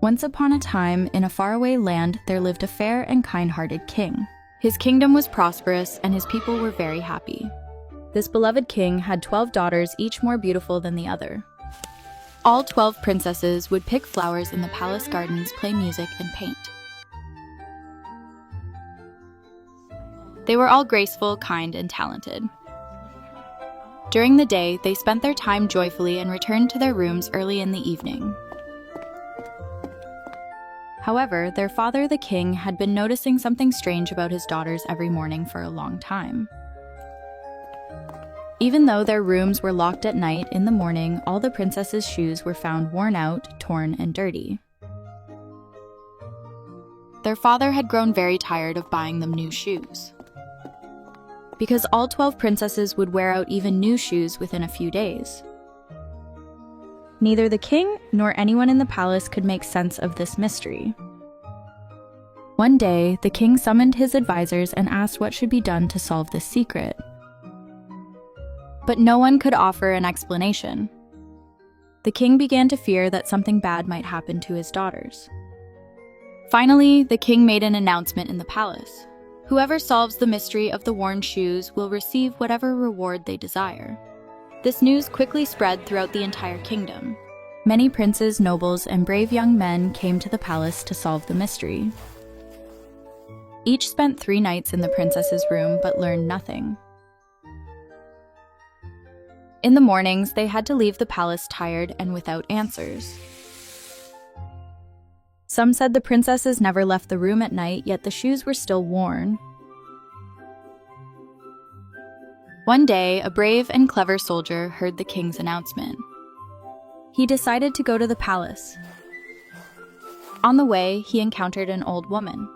Once upon a time, in a faraway land, there lived a fair and kind-hearted king. His kingdom was prosperous, and his people were very happy. This beloved king had 12 daughters, each more beautiful than the other. All 12 princesses would pick flowers in the palace gardens, play music, and paint. They were all graceful, kind, and talented. During the day, they spent their time joyfully and returned to their rooms early in the evening. However, their father, the king, had been noticing something strange about his daughters every morning for a long time. Even though their rooms were locked at night, in the morning, all the princesses' shoes were found worn out, torn, and dirty. Their father had grown very tired of buying them new shoes, because all 12 princesses would wear out even new shoes within a few days. Neither the king nor anyone in the palace could make sense of this mystery. One day, the king summoned his advisors and asked what should be done to solve this secret. But no one could offer an explanation. The king began to fear that something bad might happen to his daughters. Finally, the king made an announcement in the palace. Whoever solves the mystery of the worn shoes will receive whatever reward they desire. This news quickly spread throughout the entire kingdom. Many princes, nobles, and brave young men came to the palace to solve the mystery. Each spent 3 nights in the princess's room but learned nothing. In the mornings, they had to leave the palace tired and without answers. Some said the princesses never left the room at night, yet the shoes were still worn. One day, a brave and clever soldier heard the king's announcement. He decided to go to the palace. On the way, he encountered an old woman.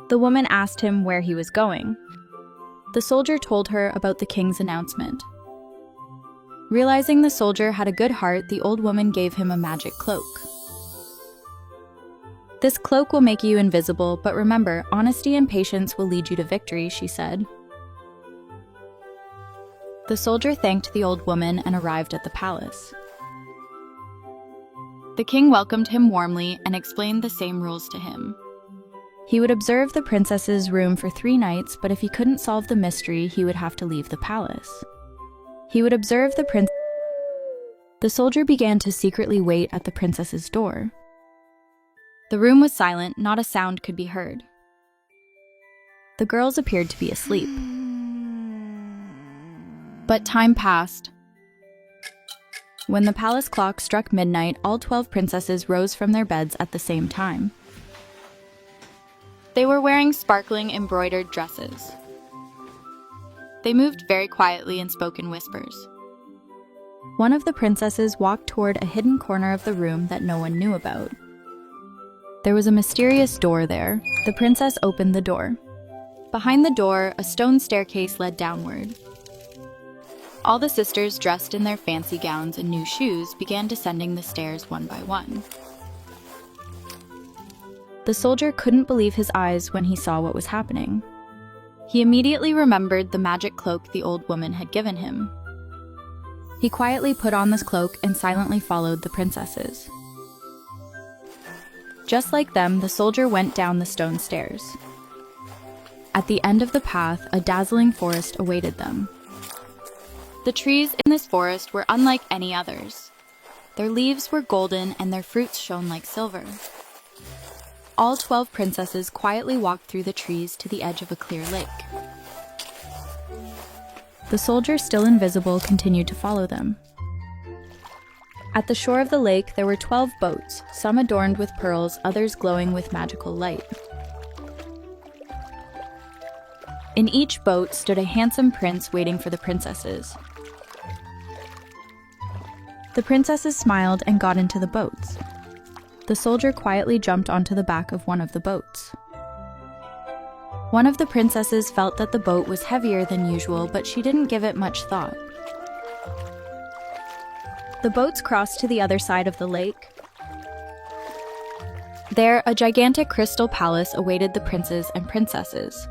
The woman asked him where he was going. The soldier told her about the king's announcement. Realizing the soldier had a good heart, the old woman gave him a magic cloak. This cloak will make you invisible, but remember, honesty and patience will lead you to victory, she said. The soldier thanked the old woman and arrived at the palace. The king welcomed him warmly and explained the same rules to him. He would observe the princess's room for 3 nights, but if he couldn't solve the mystery, he would have to leave the palace. He would observe the princess. The soldier began to secretly wait at the princess's door. The room was silent, not a sound could be heard. The girls appeared to be asleep. But time passed. When the palace clock struck midnight, all 12 princesses rose from their beds at the same time. They were wearing sparkling embroidered dresses. They moved very quietly and spoke in whispers. One of the princesses walked toward a hidden corner of the room that no one knew about. There was a mysterious door there. The princess opened the door. Behind the door, a stone staircase led downward. All the sisters, dressed in their fancy gowns and new shoes, began descending the stairs one by one. The soldier couldn't believe his eyes when he saw what was happening. He immediately remembered the magic cloak the old woman had given him. He quietly put on this cloak and silently followed the princesses. Just like them, the soldier went down the stone stairs. At the end of the path, a dazzling forest awaited them. The trees in this forest were unlike any others. Their leaves were golden and their fruits shone like silver. All 12 princesses quietly walked through the trees to the edge of a clear lake. The soldier, still invisible, continued to follow them. At the shore of the lake, there were 12 boats, some adorned with pearls, others glowing with magical light. In each boat stood a handsome prince waiting for the princesses. The princesses smiled and got into the boats. The soldier quietly jumped onto the back of one of the boats. One of the princesses felt that the boat was heavier than usual, but she didn't give it much thought. The boats crossed to the other side of the lake. There, a gigantic crystal palace awaited the princes and princesses.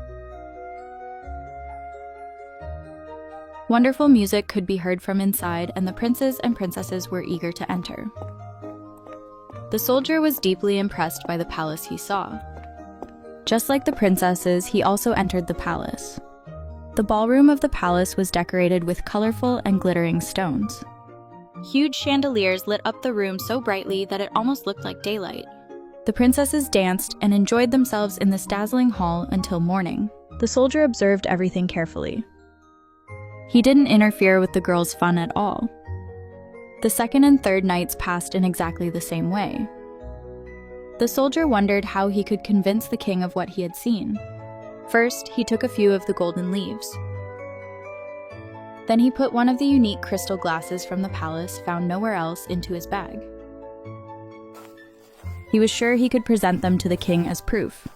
Wonderful music could be heard from inside, and the princes and princesses were eager to enter. The soldier was deeply impressed by the palace he saw. Just like the princesses, he also entered the palace. The ballroom of the palace was decorated with colorful and glittering stones. Huge chandeliers lit up the room so brightly that it almost looked like daylight. The princesses danced and enjoyed themselves in this dazzling hall until morning. The soldier observed everything carefully. He didn't interfere with the girls' fun at all. The second and third nights passed in exactly the same way. The soldier wondered how he could convince the king of what he had seen. First, he took a few of the golden leaves. Then he put one of the unique crystal glasses from the palace found nowhere else into his bag. He was sure he could present them to the king as proof.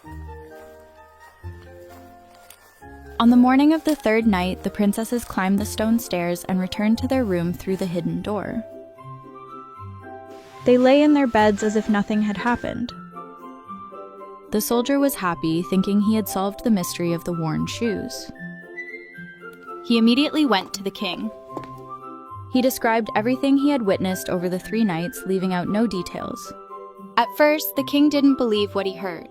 On the morning of the third night, the princesses climbed the stone stairs and returned to their room through the hidden door. They lay in their beds as if nothing had happened. The soldier was happy, thinking he had solved the mystery of the worn shoes. He immediately went to the king. He described everything he had witnessed over the 3 nights, leaving out no details. At first, the king didn't believe what he heard.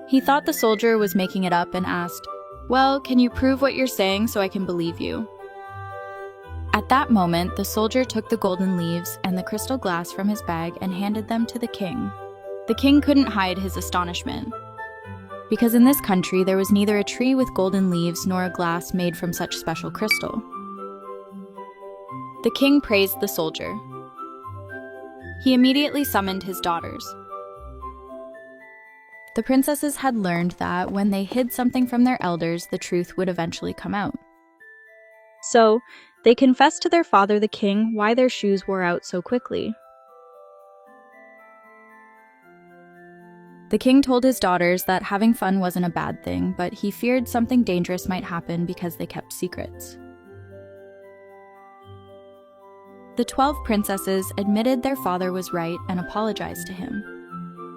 He thought the soldier was making it up and asked, "Well, can you prove what you're saying so I can believe you?" At that moment, the soldier took the golden leaves and the crystal glass from his bag and handed them to the king. The king couldn't hide his astonishment, because in this country there was neither a tree with golden leaves nor a glass made from such special crystal. The king praised the soldier. He immediately summoned his daughters. The princesses had learned that when they hid something from their elders, the truth would eventually come out. So, they confessed to their father, the king, why their shoes wore out so quickly. The king told his daughters that having fun wasn't a bad thing, but he feared something dangerous might happen because they kept secrets. The 12 princesses admitted their father was right and apologized to him.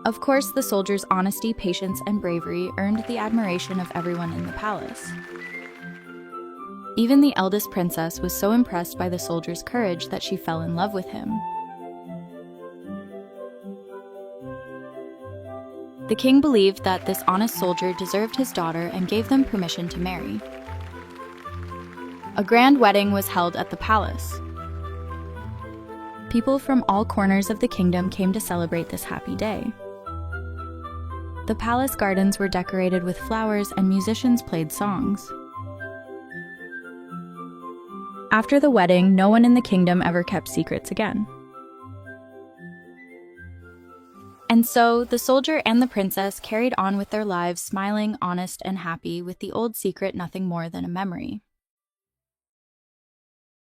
Of course, the soldier's honesty, patience, and bravery earned the admiration of everyone in the palace. Even the eldest princess was so impressed by the soldier's courage that she fell in love with him. The king believed that this honest soldier deserved his daughter and gave them permission to marry. A grand wedding was held at the palace. People from all corners of the kingdom came to celebrate this happy day. The palace gardens were decorated with flowers and musicians played songs. After the wedding, no one in the kingdom ever kept secrets again. And so, the soldier and the princess carried on with their lives, smiling, honest, and happy, with the old secret nothing more than a memory.